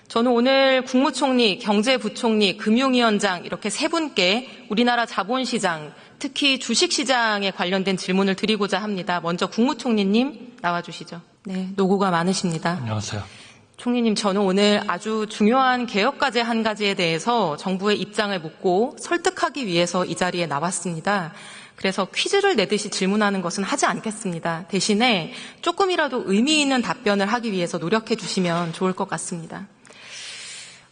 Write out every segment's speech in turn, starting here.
저는 오늘 국무총리, 경제부총리, 금융위원장 이렇게 세 분께 우리나라 자본시장, 특히 주식시장에 관련된 질문을 드리고자 합니다. 먼저 국무총리님 나와주시죠. 네, 노고가 많으십니다. 안녕하세요. 총리님, 저는 오늘 아주 중요한 개혁과제 한 가지에 대해서 정부의 입장을 묻고 설득하기 위해서 이 자리에 나왔습니다. 그래서 퀴즈를 내듯이 질문하는 것은 하지 않겠습니다. 대신에 조금이라도 의미 있는 답변을 하기 위해서 노력해 주시면 좋을 것 같습니다.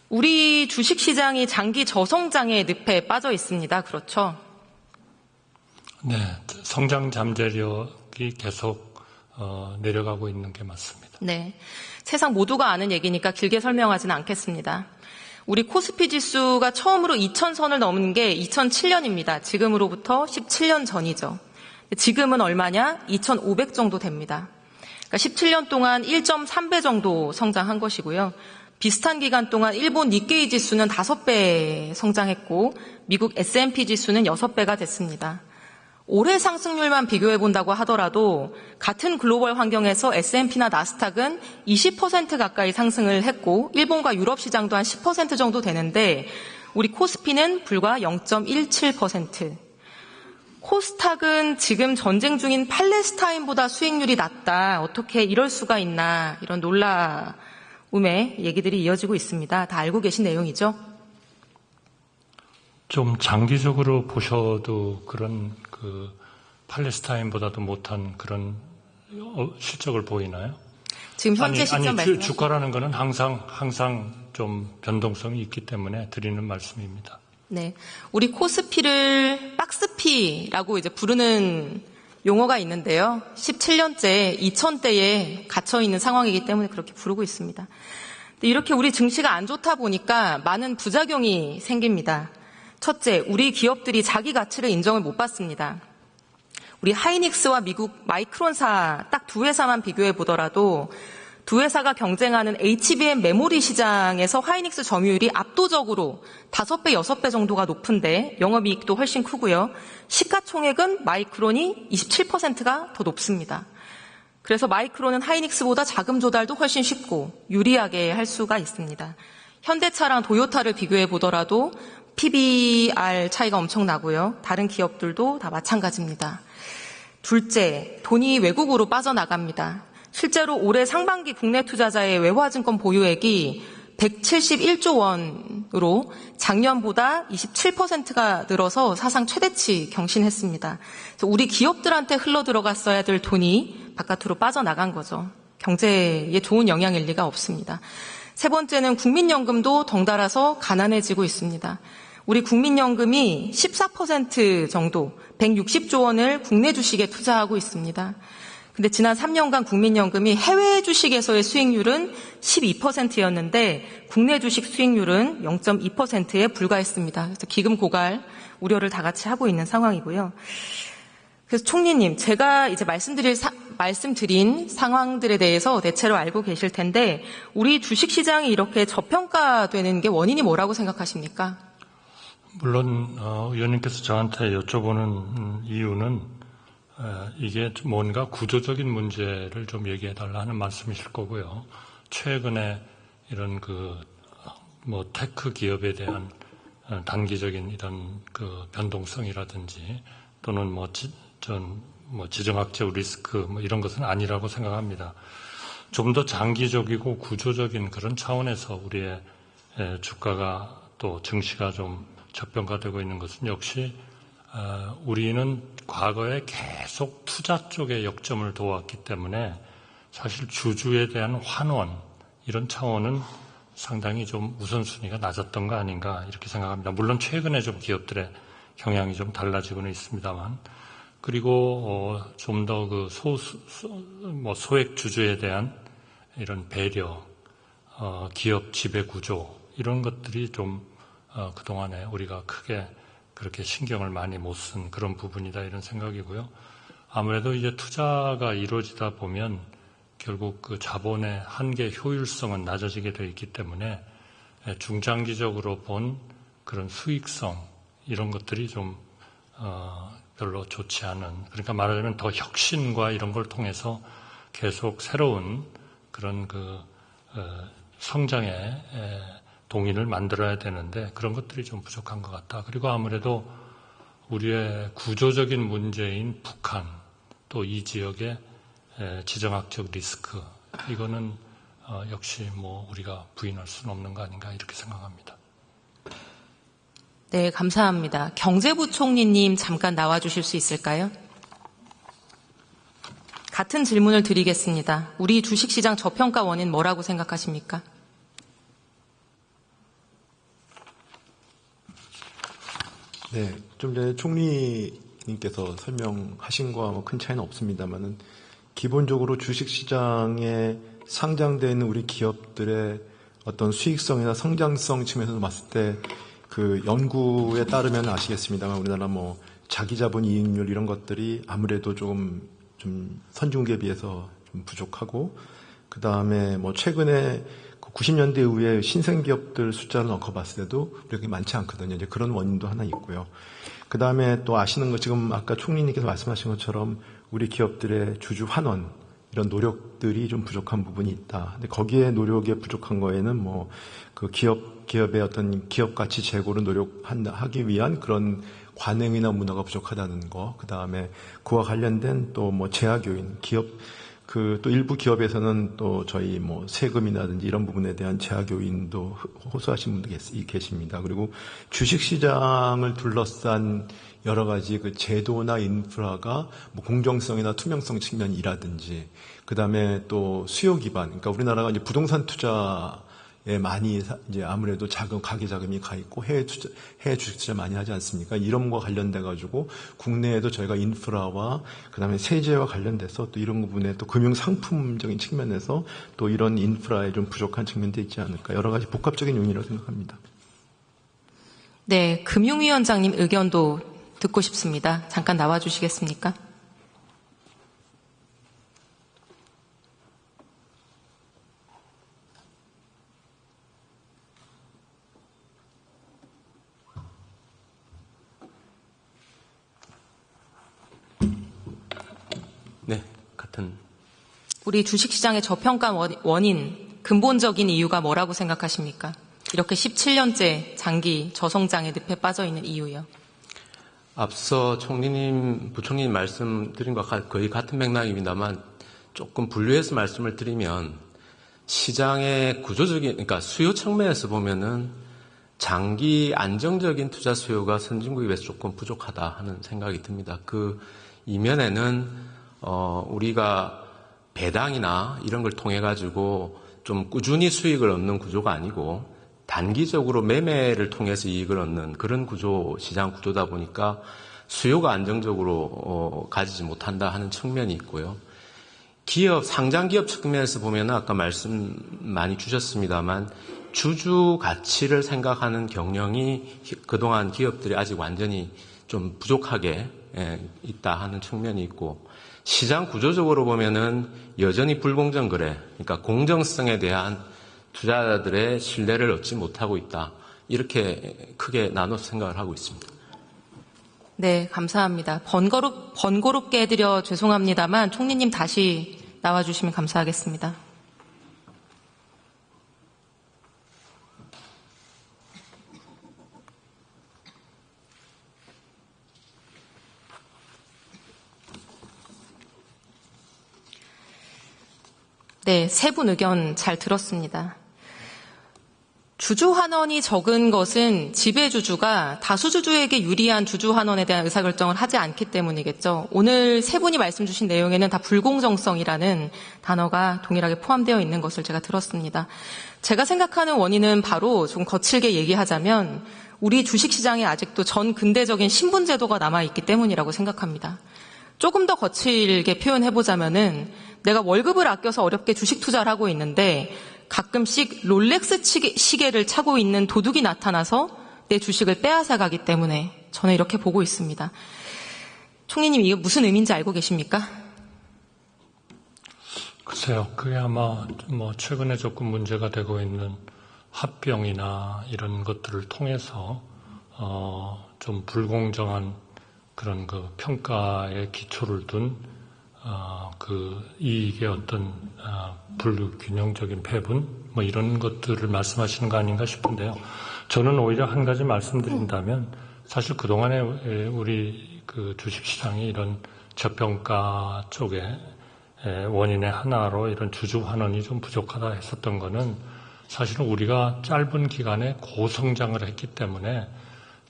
우리 주식시장이 장기 저성장의 늪에 빠져 있습니다. 그렇죠? 네, 성장 잠재력이 계속 내려가고 있는 게 맞습니다. 네, 세상 모두가 아는 얘기니까 길게 설명하지는 않겠습니다. 우리 코스피 지수가 처음으로 2000선을 넘은 게 2007년입니다. 지금으로부터 17년 전이죠. 지금은 얼마냐? 2500 정도 됩니다. 그러니까 17년 동안 1.3배 정도 성장한 것이고요. 비슷한 기간 동안 일본 니케이 지수는 5배 성장했고 미국 S&P 지수는 6배가 됐습니다. 올해 상승률만 비교해 본다고 하더라도 같은 글로벌 환경에서 S&P나 나스닥은 20% 가까이 상승을 했고 일본과 유럽 시장도 한 10% 정도 되는데 우리 코스피는 불과 0.17%. 코스닥은 지금 전쟁 중인 팔레스타인보다 수익률이 낮다. 어떻게 이럴 수가 있나. 이런 놀라움의 얘기들이 이어지고 있습니다. 다 알고 계신 내용이죠? 좀 장기적으로 보셔도 그런 팔레스타인보다도 못한 그런 실적을 보이나요? 지금 현재 시점 말씀하시죠? 주가라는 거는 항상 좀 변동성이 있기 때문에 드리는 말씀입니다. 네, 우리 코스피를 박스피라고 이제 부르는 용어가 있는데요. 17년째 2000대에 갇혀 있는 상황이기 때문에 그렇게 부르고 있습니다. 이렇게 우리 증시가 안 좋다 보니까 많은 부작용이 생깁니다. 첫째, 우리 기업들이 자기 가치를 인정을 못 받습니다. 우리 하이닉스와 미국 마이크론사 딱 두 회사만 비교해 보더라도 두 회사가 경쟁하는 HBM 메모리 시장에서 하이닉스 점유율이 압도적으로 5배, 6배 정도가 높은데 영업이익도 훨씬 크고요. 시가총액은 마이크론이 27%가 더 높습니다. 그래서 마이크론은 하이닉스보다 자금 조달도 훨씬 쉽고 유리하게 할 수가 있습니다. 현대차랑 도요타를 비교해 보더라도 PBR 차이가 엄청 나고요. 다른 기업들도 다 마찬가지입니다. 둘째, 돈이 외국으로 빠져나갑니다. 실제로 올해 상반기 국내 투자자의 외화증권 보유액이 171조 원으로 작년보다 27%가 늘어서 사상 최대치 경신했습니다. 그래서 우리 기업들한테 흘러들어갔어야 될 돈이 바깥으로 빠져나간 거죠. 경제에 좋은 영향일 리가 없습니다. 세 번째는 국민연금도 덩달아서 가난해지고 있습니다. 우리 국민연금이 14% 정도, 160조 원을 국내 주식에 투자하고 있습니다. 근데 지난 3년간 국민연금이 해외 주식에서의 수익률은 12%였는데 국내 주식 수익률은 0.2%에 불과했습니다. 그래서 기금 고갈 우려를 다 같이 하고 있는 상황이고요. 그래서 총리님, 제가 이제 말씀드린 상황들에 대해서 대체로 알고 계실 텐데 우리 주식시장이 이렇게 저평가되는 게 원인이 뭐라고 생각하십니까? 물론 의원님께서 저한테 여쭤보는 이유는 이게 뭔가 구조적인 문제를 좀 얘기해달라 하는 말씀이실 거고요. 최근에 이런 테크 기업에 대한 단기적인 이런 변동성이라든지 또는 지정학적 리스크 이런 것은 아니라고 생각합니다. 좀 더 장기적이고 구조적인 그런 차원에서 우리의 주가가 또 증시가 좀 저평가되고 있는 것은 역시 우리는 과거에 계속 투자 쪽에 역점을 둬왔기 때문에 사실 주주에 대한 환원 이런 차원은 상당히 좀 우선순위가 낮았던 거 아닌가 이렇게 생각합니다. 물론 최근에 좀 기업들의 경향이 좀 달라지고는 있습니다만 그리고 좀 더 소액 주주에 대한 이런 배려, 기업 지배 구조 이런 것들이 좀 그동안에 우리가 크게 그렇게 신경을 많이 못 쓴 그런 부분이다 이런 생각이고요. 아무래도 이제 투자가 이루어지다 보면 결국 그 자본의 한계 효율성은 낮아지게 되어 있기 때문에 중장기적으로 본 그런 수익성 이런 것들이 좀 별로 좋지 않은, 그러니까 말하자면 더 혁신과 이런 걸 통해서 계속 새로운 그런 성장의 동인을 만들어야 되는데 그런 것들이 좀 부족한 것 같다. 그리고 아무래도 우리의 구조적인 문제인 북한, 또 이 지역의 지정학적 리스크, 이거는 역시 뭐 우리가 부인할 수는 없는 거 아닌가 이렇게 생각합니다. 네, 감사합니다. 경제부총리님 잠깐 나와주실 수 있을까요? 같은 질문을 드리겠습니다. 우리 주식시장 저평가 원인 뭐라고 생각하십니까? 네, 좀 전에 총리님께서 설명하신 거와 뭐 큰 차이는 없습니다만은 기본적으로 주식시장에 상장되어 있는 우리 기업들의 어떤 수익성이나 성장성 측면에서 봤을 때 그 연구에 따르면 아시겠습니다만 우리나라 뭐 자기자본 이익률 이런 것들이 아무래도 좀 선진국에 비해서 좀 부족하고 그 다음에 뭐 최근에 90년대 이후에 신생 기업들 숫자를 넣고 봤을 때도 그렇게 많지 않거든요. 이제 그런 원인도 하나 있고요. 그 다음에 또 아시는 거 지금 아까 총리님께서 말씀하신 것처럼 우리 기업들의 주주 환원 이런 노력들이 좀 부족한 부분이 있다. 근데 거기에 노력에 부족한 거에는 뭐 그 기업의 어떤 기업 가치 제고를 노력하기 위한 그런 관행이나 문화가 부족하다는 거. 그 다음에 그와 관련된 또 뭐 재학 요인, 또 일부 기업에서는 또 저희 뭐 세금이라든지 이런 부분에 대한 제약 요인도 호소하신 분도 계십니다. 그리고 주식시장을 둘러싼 여러 가지 그 제도나 인프라가 뭐 공정성이나 투명성 측면이라든지 그 다음에 또 수요 기반, 그러니까 우리나라가 이제 부동산 투자에 많이 이제 아무래도 가계 자금이 가 있고 해외 주식 투자 많이 하지 않습니까? 이런 거 관련돼 가지고 국내에도 저희가 인프라와 그다음에 세제와 관련돼서 또 이런 부분에 또 금융 상품적인 측면에서 또 이런 인프라에 좀 부족한 측면도 있지 않을까 여러 가지 복합적인 요인이라고 생각합니다. 네, 금융위원장님 의견도 듣고 싶습니다. 잠깐 나와 주시겠습니까? 네, 같은. 우리 주식시장의 저평가 원인, 근본적인 이유가 뭐라고 생각하십니까? 이렇게 17년째 장기 저성장의 늪에 빠져있는 이유요. 앞서 부총리님 말씀드린 것과 거의 같은 맥락입니다만 조금 분류해서 말씀을 드리면 시장의 그러니까 수요 측면에서 보면은 장기 안정적인 투자 수요가 선진국에 비해서 조금 부족하다 하는 생각이 듭니다. 그 이면에는 우리가 배당이나 이런 걸 통해 가지고 좀 꾸준히 수익을 얻는 구조가 아니고 단기적으로 매매를 통해서 이익을 얻는 그런 시장 구조다 보니까 수요가 안정적으로 가지지 못한다 하는 측면이 있고요. 상장 기업 측면에서 보면 아까 말씀 많이 주셨습니다만 주주 가치를 생각하는 경영이 그동안 기업들이 아직 완전히 좀 부족하게 있다 하는 측면이 있고 시장 구조적으로 보면은 여전히 불공정 거래, 그러니까 공정성에 대한 투자자들의 신뢰를 얻지 못하고 있다. 이렇게 크게 나눠서 생각을 하고 있습니다. 네, 감사합니다. 번거롭게 해드려 죄송합니다만 총리님 다시 나와주시면 감사하겠습니다. 네, 세 분 의견 잘 들었습니다. 주주 환원이 적은 것은 지배주주가 다수주주에게 유리한 주주 환원에 대한 의사결정을 하지 않기 때문이겠죠. 오늘 세 분이 말씀 주신 내용에는 다 불공정성이라는 단어가 동일하게 포함되어 있는 것을 제가 들었습니다. 제가 생각하는 원인은 바로 좀 거칠게 얘기하자면 우리 주식시장에 아직도 전 근대적인 신분제도가 남아있기 때문이라고 생각합니다. 조금 더 거칠게 표현해보자면은 내가 월급을 아껴서 어렵게 주식 투자를 하고 있는데 가끔씩 롤렉스 시계를 차고 있는 도둑이 나타나서 내 주식을 빼앗아 가기 때문에 저는 이렇게 보고 있습니다. 총리님 이게 무슨 의미인지 알고 계십니까? 글쎄요. 그게 아마 뭐 최근에 조금 문제가 되고 있는 합병이나 이런 것들을 통해서 좀 불공정한 그런 그 평가에 기초를 둔 그 이익의 어떤 불균형적인 배분 뭐 이런 것들을 말씀하시는 거 아닌가 싶은데요. 저는 오히려 한 가지 말씀드린다면 사실 그동안에 우리 그 주식시장이 이런 저평가 쪽에 원인의 하나로 이런 주주 환원이 좀 부족하다 했었던 거는 사실은 우리가 짧은 기간에 고성장을 했기 때문에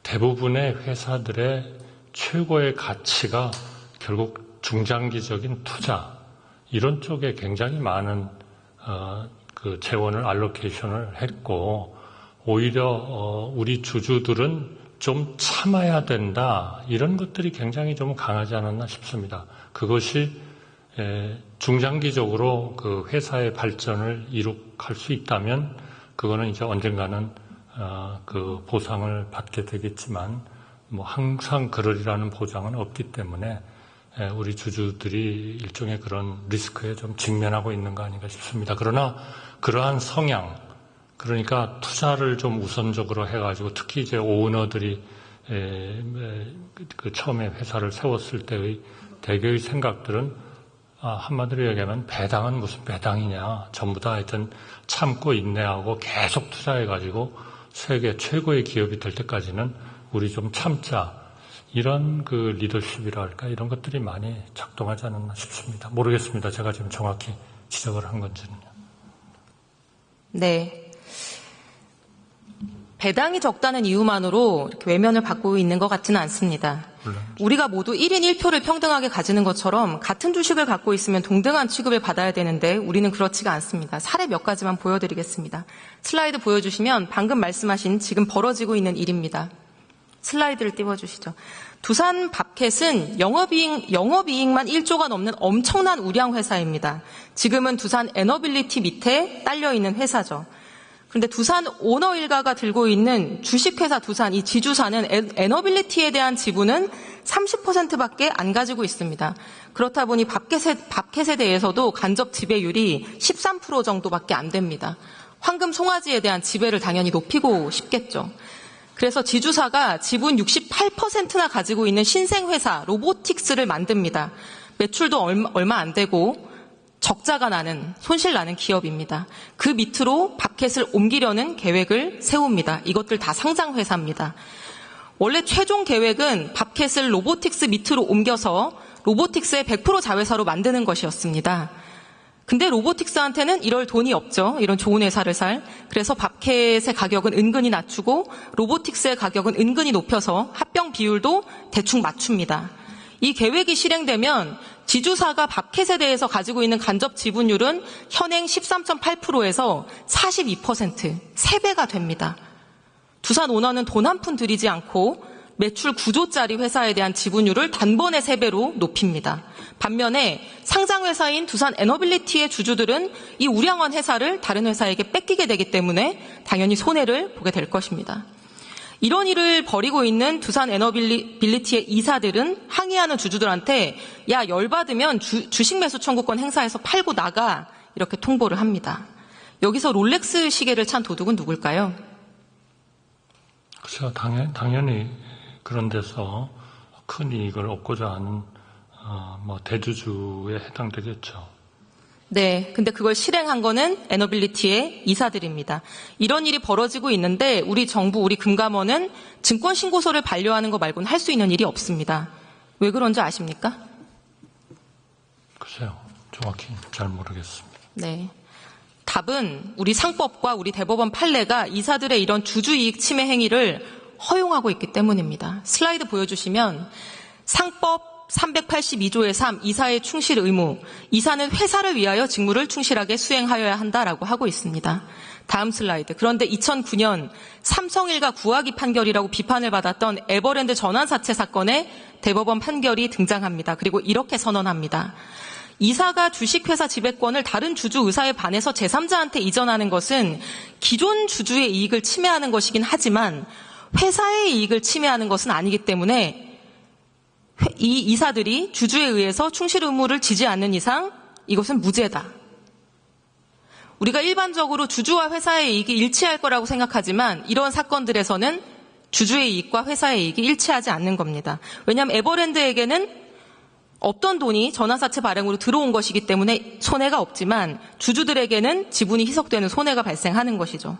대부분의 회사들의 최고의 가치가 결국 중장기적인 투자 이런 쪽에 굉장히 많은 그 재원을 알로케이션을 했고 오히려 우리 주주들은 좀 참아야 된다 이런 것들이 굉장히 좀 강하지 않았나 싶습니다. 그것이 중장기적으로 그 회사의 발전을 이룩할 수 있다면 그거는 이제 언젠가는 그 보상을 받게 되겠지만 뭐 항상 그러리라는 보장은 없기 때문에 우리 주주들이 일종의 그런 리스크에 좀 직면하고 있는 거 아닌가 싶습니다. 그러나 그러한 성향 그러니까 투자를 좀 우선적으로 해가지고 특히 이제 오너들이 그 처음에 회사를 세웠을 때의 대개의 생각들은 한마디로 얘기하면 배당은 무슨 배당이냐 전부 다 하여튼 참고 인내하고 계속 투자해가지고 세계 최고의 기업이 될 때까지는 우리 좀 참자 이런 그 리더십이랄까 이런 것들이 많이 작동하지 않았나 싶습니다. 모르겠습니다. 제가 지금 정확히 지적을 한 건지는요. 네. 배당이 적다는 이유만으로 이렇게 외면을 받고 있는 것 같지는 않습니다. 우리가 모두 1인 1표를 평등하게 가지는 것처럼 같은 주식을 갖고 있으면 동등한 취급을 받아야 되는데 우리는 그렇지가 않습니다. 사례 몇 가지만 보여드리겠습니다. 슬라이드 보여주시면 방금 말씀하신 지금 벌어지고 있는 일입니다. 슬라이드를 띄워주시죠. 두산 밥켓은 영업이익만 1조가 넘는 엄청난 우량 회사입니다. 지금은 두산 에너빌리티 밑에 딸려있는 회사죠. 그런데 두산 오너 일가가 들고 있는 주식회사 두산, 이 지주사는 에너빌리티에 대한 지분은 30%밖에 안 가지고 있습니다. 그렇다 보니 밥켓에 대해서도 간접 지배율이 13% 정도밖에 안 됩니다. 황금 송아지에 대한 지배를 당연히 높이고 싶겠죠. 그래서 지주사가 지분 68%나 가지고 있는 신생회사 로보틱스를 만듭니다. 매출도 얼마 안 되고 적자가 나는, 손실 나는 기업입니다. 그 밑으로 밥켓을 옮기려는 계획을 세웁니다. 이것들 다 상장회사입니다. 원래 최종 계획은 밥켓을 로보틱스 밑으로 옮겨서 로보틱스의 100% 자회사로 만드는 것이었습니다. 근데 로보틱스한테는 이럴 돈이 없죠. 이런 좋은 회사를 살. 그래서 밥켓의 가격은 은근히 낮추고 로보틱스의 가격은 은근히 높여서 합병 비율도 대충 맞춥니다. 이 계획이 실행되면 지주사가 밥켓에 대해서 가지고 있는 간접 지분율은 현행 13.8%에서 42%, 3배가 됩니다. 두산 오너는 돈 한 푼 들이지 않고 매출 9조짜리 회사에 대한 지분율을 단번에 3배로 높입니다. 반면에 상장회사인 두산 에너빌리티의 주주들은 이 우량한 회사를 다른 회사에게 뺏기게 되기 때문에 당연히 손해를 보게 될 것입니다. 이런 일을 벌이고 있는 두산 에너빌리티의 이사들은 항의하는 주주들한테 야 열받으면 주식 매수 청구권 행사해서 팔고 나가 이렇게 통보를 합니다. 여기서 롤렉스 시계를 찬 도둑은 누굴까요? 글쎄요, 당연히 그런 데서 큰 이익을 얻고자 하는 대주주에 해당되겠죠. 네, 근데 그걸 실행한 거는 에너빌리티의 이사들입니다. 이런 일이 벌어지고 있는데 우리 정부, 우리 금감원은 증권신고서를 반려하는 거 말고는 할 수 있는 일이 없습니다. 왜 그런지 아십니까? 글쎄요, 정확히 잘 모르겠습니다. 네. 답은 우리 상법과 우리 대법원 판례가 이사들의 이런 주주이익 침해 행위를 허용하고 있기 때문입니다. 슬라이드 보여주시면 상법 382조의 3, 이사의 충실 의무. 이사는 회사를 위하여 직무를 충실하게 수행하여야 한다라고 하고 있습니다. 다음 슬라이드. 그런데 2009년 삼성일가 구하기 판결이라고 비판을 받았던 에버랜드 전환사채 사건에 대법원 판결이 등장합니다. 그리고 이렇게 선언합니다. 이사가 주식회사 지배권을 다른 주주 의사에 반해서 제3자한테 이전하는 것은 기존 주주의 이익을 침해하는 것이긴 하지만 회사의 이익을 침해하는 것은 아니기 때문에 이 이사들이 주주에 의해서 충실 의무를 지지 않는 이상 이것은 무죄다. 우리가 일반적으로 주주와 회사의 이익이 일치할 거라고 생각하지만 이런 사건들에서는 주주의 이익과 회사의 이익이 일치하지 않는 겁니다. 왜냐하면 에버랜드에게는 없던 돈이 전환사채 발행으로 들어온 것이기 때문에 손해가 없지만 주주들에게는 지분이 희석되는 손해가 발생하는 것이죠.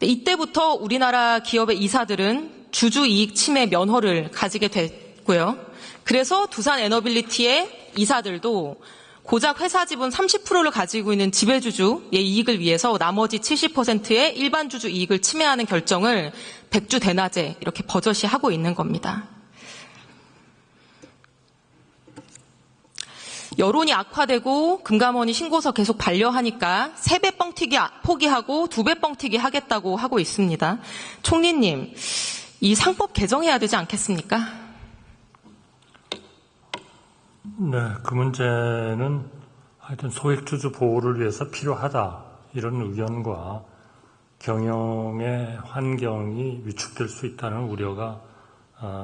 이때부터 우리나라 기업의 이사들은 주주이익 침해 면허를 가지게 됐고요. 그래서 두산 에너빌리티의 이사들도 고작 회사 지분 30%를 가지고 있는 지배주주의 이익을 위해서 나머지 70%의 일반 주주 이익을 침해하는 결정을 백주 대낮에 이렇게 버젓이 하고 있는 겁니다. 여론이 악화되고 금감원이 신고서 계속 반려하니까 3배 뻥튀기 포기하고 2배 뻥튀기 하겠다고 하고 있습니다. 총리님, 이 상법 개정해야 되지 않겠습니까? 네, 그 문제는 하여튼 소액주주 보호를 위해서 필요하다, 이런 의견과 경영의 환경이 위축될 수 있다는 우려가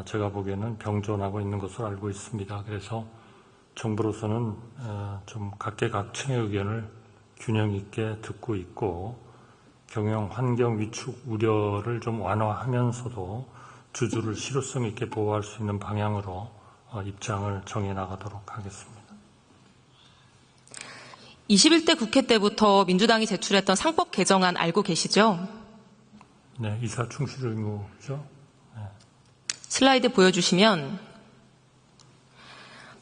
제가 보기에는 병존하고 있는 것으로 알고 있습니다. 그래서 정부로서는 좀 각계각층의 의견을 균형 있게 듣고 있고 경영 환경 위축 우려를 좀 완화하면서도 주주를 실효성 있게 보호할 수 있는 방향으로 입장을 정해 나가도록 하겠습니다. 21대 국회 때부터 민주당이 제출했던 상법 개정안 알고 계시죠? 네, 이사 충실 의무죠. 네. 슬라이드 보여주시면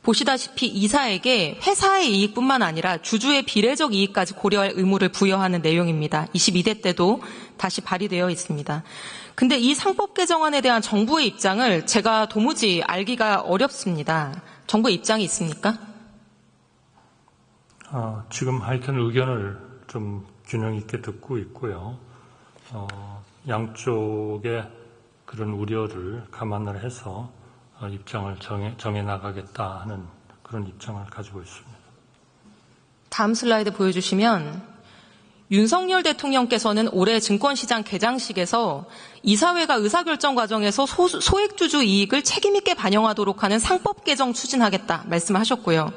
보시다시피 이사에게 회사의 이익뿐만 아니라 주주의 비례적 이익까지 고려할 의무를 부여하는 내용입니다. 22대 때도 다시 발의되어 있습니다. 근데 이 상법 개정안에 대한 정부의 입장을 제가 도무지 알기가 어렵습니다. 정부의 입장이 있습니까? 지금 하여튼 의견을 좀 균형 있게 듣고 있고요. 양쪽의 그런 우려를 감안을 해서 입장을 정해 나가겠다 하는 그런 입장을 가지고 있습니다. 다음 슬라이드 보여주시면 윤석열 대통령께서는 올해 증권시장 개장식에서 이사회가 의사결정 과정에서 소액주주 이익을 책임있게 반영하도록 하는 상법 개정 추진하겠다 말씀하셨고요.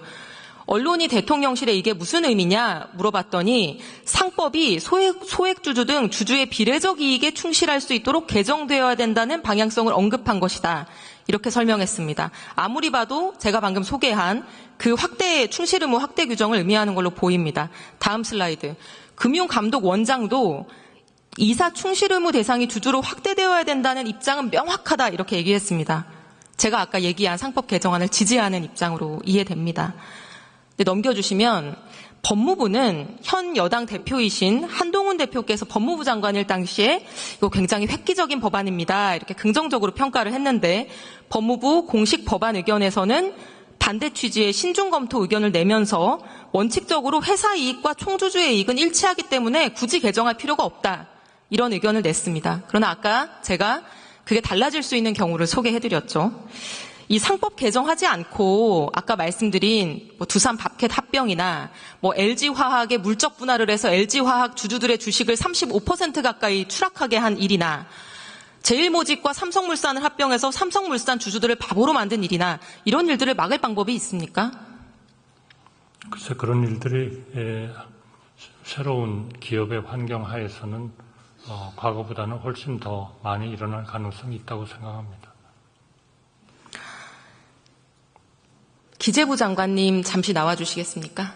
언론이 대통령실에 이게 무슨 의미냐 물어봤더니 상법이 소액주주 등 주주의 비례적 이익에 충실할 수 있도록 개정되어야 된다는 방향성을 언급한 것이다. 이렇게 설명했습니다. 아무리 봐도 제가 방금 소개한 그 충실 의무 확대 규정을 의미하는 걸로 보입니다. 다음 슬라이드. 금융감독원장도 이사 충실 의무 대상이 주주로 확대되어야 된다는 입장은 명확하다 이렇게 얘기했습니다. 제가 아까 얘기한 상법 개정안을 지지하는 입장으로 이해됩니다. 넘겨주시면 법무부는 현 여당 대표이신 한동훈 대표께서 법무부 장관일 당시에 이거 굉장히 획기적인 법안입니다. 이렇게 긍정적으로 평가를 했는데 법무부 공식 법안 의견에서는 반대 취지의 신중 검토 의견을 내면서 원칙적으로 회사 이익과 총주주의 이익은 일치하기 때문에 굳이 개정할 필요가 없다. 이런 의견을 냈습니다. 그러나 아까 제가 그게 달라질 수 있는 경우를 소개해드렸죠. 이 상법 개정하지 않고 아까 말씀드린 두산 밥캣 합병이나 LG화학의 물적 분할을 해서 LG화학 주주들의 주식을 35% 가까이 추락하게 한 일이나 제일모직과 삼성물산을 합병해서 삼성물산 주주들을 바보로 만든 일이나 이런 일들을 막을 방법이 있습니까? 글쎄 그런 일들이 새로운 기업의 환경 하에서는 과거보다는 훨씬 더 많이 일어날 가능성이 있다고 생각합니다. 기재부 장관님 잠시 나와주시겠습니까?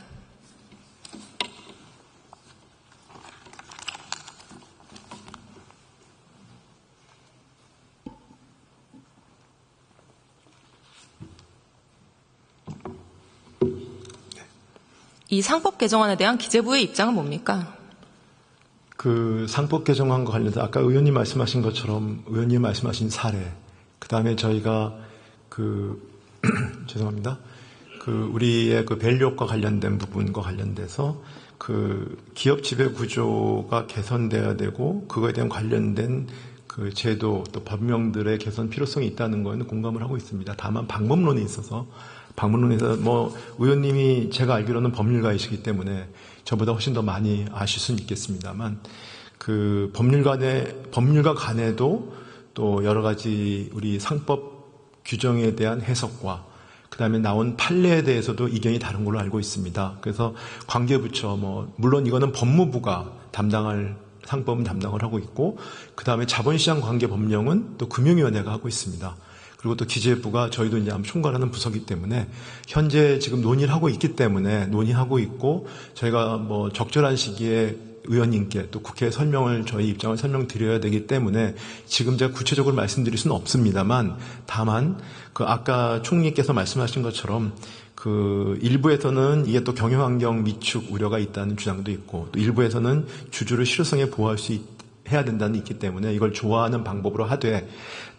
이 상법 개정안에 대한 기재부의 입장은 뭡니까? 그 상법 개정안과 관련해서 아까 의원님 말씀하신 것처럼 의원님 말씀하신 사례, 그 다음에 저희가 죄송합니다. 우리의 밸류업과 관련된 부분과 관련돼서 기업 지배 구조가 개선돼야 되고 그거에 대한 관련된 제도 또 법령들의 개선 필요성이 있다는 거에는 공감을 하고 있습니다. 다만 방법론에 있어서 의원님이 제가 알기로는 법률가이시기 때문에 저보다 훨씬 더 많이 아실 수는 있겠습니다만 법률가 간에도 또 여러 가지 우리 상법 규정에 대한 해석과 그다음에 나온 판례에 대해서도 이견이 다른 걸로 알고 있습니다. 그래서 관계부처 물론 이거는 법무부가 상법은 담당을 하고 있고 그다음에 자본시장 관계 법령은 또 금융위원회가 하고 있습니다. 그리고 또 기재부가 저희도 이제 총괄하는 부서이기 때문에 현재 지금 논의를 하고 있기 때문에 논의하고 있고 저희가 뭐 적절한 시기에 의원님께 또 국회에 저희 입장을 설명드려야 되기 때문에 지금 제가 구체적으로 말씀드릴 수는 없습니다만 다만 그 아까 총리께서 말씀하신 것처럼 그 일부에서는 이게 또 경영환경 미축 우려가 있다는 주장도 있고 또 일부에서는 주주를 실효성에 보호할 해야 된다는 있기 때문에 이걸 조화하는 방법으로 하되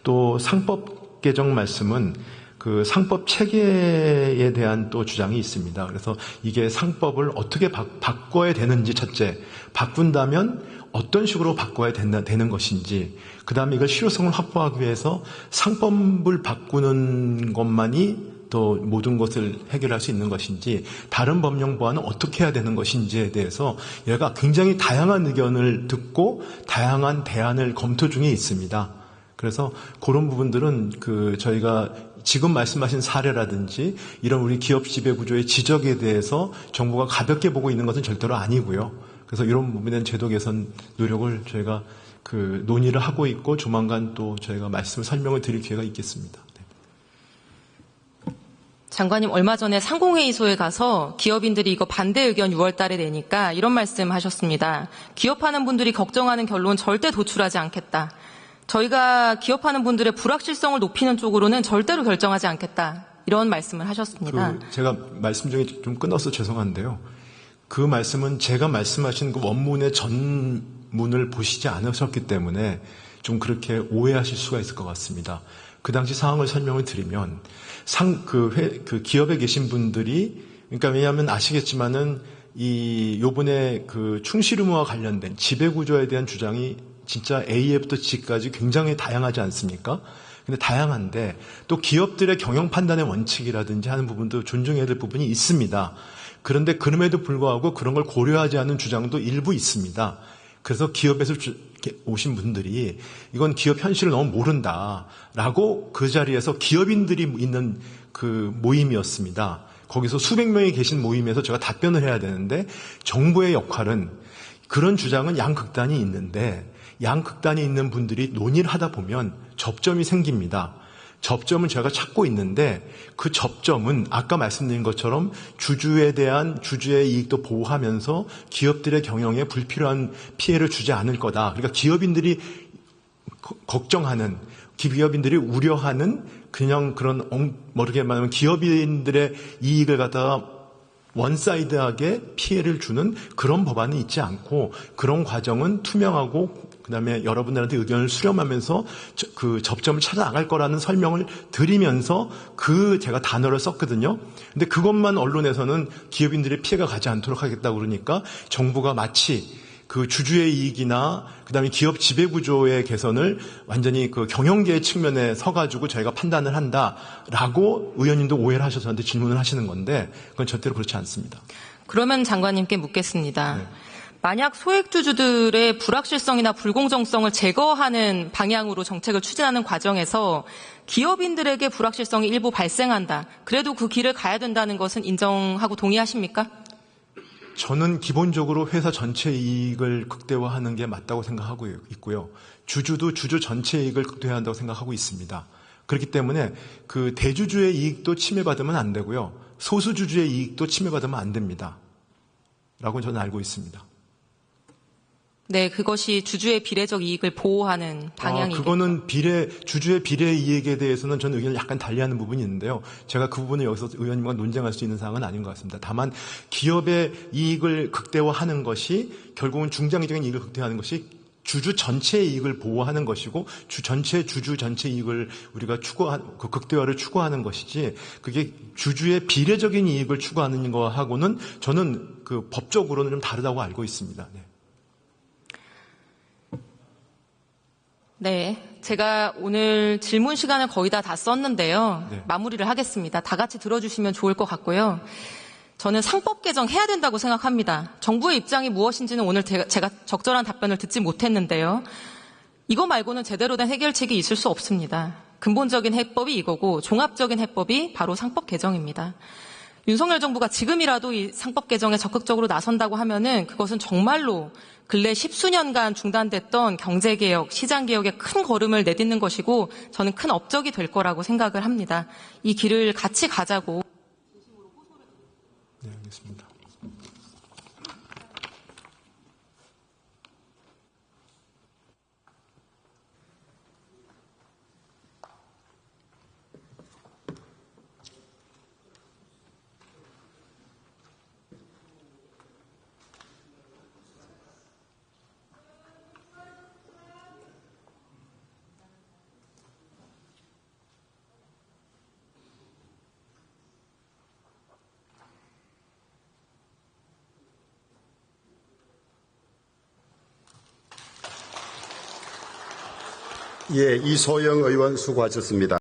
또 상법 개정 말씀은 그 상법 체계에 대한 또 주장이 있습니다. 그래서 이게 상법을 어떻게 바꿔야 되는지 첫째, 바꾼다면 어떤 식으로 바꿔야 되는 것인지, 그 다음에 이걸 실효성을 확보하기 위해서 상법을 바꾸는 것만이 또 모든 것을 해결할 수 있는 것인지 다른 법령 보완은 어떻게 해야 되는 것인지에 대해서 얘가 굉장히 다양한 의견을 듣고 다양한 대안을 검토 중에 있습니다. 그래서 그런 부분들은 저희가 지금 말씀하신 사례라든지 이런 우리 기업 지배 구조의 지적에 대해서 정부가 가볍게 보고 있는 것은 절대로 아니고요. 그래서 이런 부분에 대한 제도 개선 노력을 저희가 논의를 하고 있고 조만간 또 저희가 설명을 드릴 기회가 있겠습니다. 네. 장관님 얼마 전에 상공회의소에 가서 기업인들이 이거 반대 의견 6월 달에 내니까 이런 말씀 하셨습니다. 기업하는 분들이 걱정하는 결론 절대 도출하지 않겠다. 저희가 기업하는 분들의 불확실성을 높이는 쪽으로는 절대로 결정하지 않겠다. 이런 말씀을 하셨습니다. 제가 말씀 중에 좀 끊어서 죄송한데요. 그 말씀은 제가 말씀하신 그 원문의 전문을 보시지 않으셨기 때문에 좀 그렇게 오해하실 수가 있을 것 같습니다. 그 당시 상황을 설명을 드리면 그 기업에 계신 분들이 그러니까 왜냐하면 아시겠지만은 요번에 그 충실 의무와 관련된 지배 구조에 대한 주장이 진짜 A부터 G까지 굉장히 다양하지 않습니까? 근데 다양한데 또 기업들의 경영 판단의 원칙이라든지 하는 부분도 존중해야 될 부분이 있습니다. 그런데 그럼에도 불구하고 그런 걸 고려하지 않은 주장도 일부 있습니다. 그래서 기업에서 오신 분들이 이건 기업 현실을 너무 모른다라고 그 자리에서 기업인들이 있는 그 모임이었습니다. 거기서 수백 명이 계신 모임에서 제가 답변을 해야 되는데 정부의 역할은 그런 주장은 양극단이 있는데 양극단이 있는 분들이 논의를 하다 보면 접점이 생깁니다. 접점은 제가 찾고 있는데 그 접점은 아까 말씀드린 것처럼 주주에 대한 주주의 이익도 보호하면서 기업들의 경영에 불필요한 피해를 주지 않을 거다. 그러니까 기업인들이 걱정하는, 기업인들이 우려하는 그냥 그런 모르게 말하면 기업인들의 이익을 갖다가 원사이드하게 피해를 주는 그런 법안이 있지 않고 그런 과정은 투명하고 그다음에 여러분들한테 의견을 수렴하면서 그 접점을 찾아 나갈 거라는 설명을 드리면서 제가 단어를 썼거든요. 근데 그것만 언론에서는 기업인들의 피해가 가지 않도록 하겠다고 그러니까 정부가 마치 그 주주의 이익이나 그다음에 기업 지배 구조의 개선을 완전히 그 경영계의 측면에 서가지고 저희가 판단을 한다라고 의원님도 오해를 하셔서 저한테 질문을 하시는 건데 그건 절대로 그렇지 않습니다. 그러면 장관님께 묻겠습니다. 네. 만약 소액주주들의 불확실성이나 불공정성을 제거하는 방향으로 정책을 추진하는 과정에서 기업인들에게 불확실성이 일부 발생한다. 그래도 그 길을 가야 된다는 것은 인정하고 동의하십니까? 저는 기본적으로 회사 전체 이익을 극대화하는 게 맞다고 생각하고 있고요. 주주도 주주 전체 이익을 극대화한다고 생각하고 있습니다. 그렇기 때문에 그 대주주의 이익도 침해받으면 안 되고요. 소수주주의 이익도 침해받으면 안 됩니다. 라고 저는 알고 있습니다. 네, 그것이 주주의 비례적 이익을 보호하는 방향이겠죠. 그거는 주주의 비례 이익에 대해서는 저는 의견을 약간 달리하는 부분이 있는데요. 제가 그 부분을 여기서 의원님과 논쟁할 수 있는 사항은 아닌 것 같습니다. 다만 기업의 이익을 극대화하는 것이 결국은 중장기적인 이익을 극대화하는 것이 주주 전체의 이익을 보호하는 것이고 주주 전체 이익을 우리가 그 극대화를 추구하는 것이지 그게 주주의 비례적인 이익을 추구하는 거하고는 저는 그 법적으로는 좀 다르다고 알고 있습니다. 네. 네, 제가 오늘 질문 시간을 거의 다 썼는데요. 네. 마무리를 하겠습니다. 다 같이 들어주시면 좋을 것 같고요. 저는 상법 개정해야 된다고 생각합니다. 정부의 입장이 무엇인지는 오늘 제가 적절한 답변을 듣지 못했는데요. 이거 말고는 제대로 된 해결책이 있을 수 없습니다. 근본적인 해법이 이거고 종합적인 해법이 바로 상법 개정입니다. 윤석열 정부가 지금이라도 이 상법 개정에 적극적으로 나선다고 하면은 그것은 정말로 근래 10수년간 중단됐던 경제개혁, 시장개혁에 큰 걸음을 내딛는 것이고 저는 큰 업적이 될 거라고 생각을 합니다. 이 길을 같이 가자고. 네, 알겠습니다. 예, 이소영 의원 수고하셨습니다.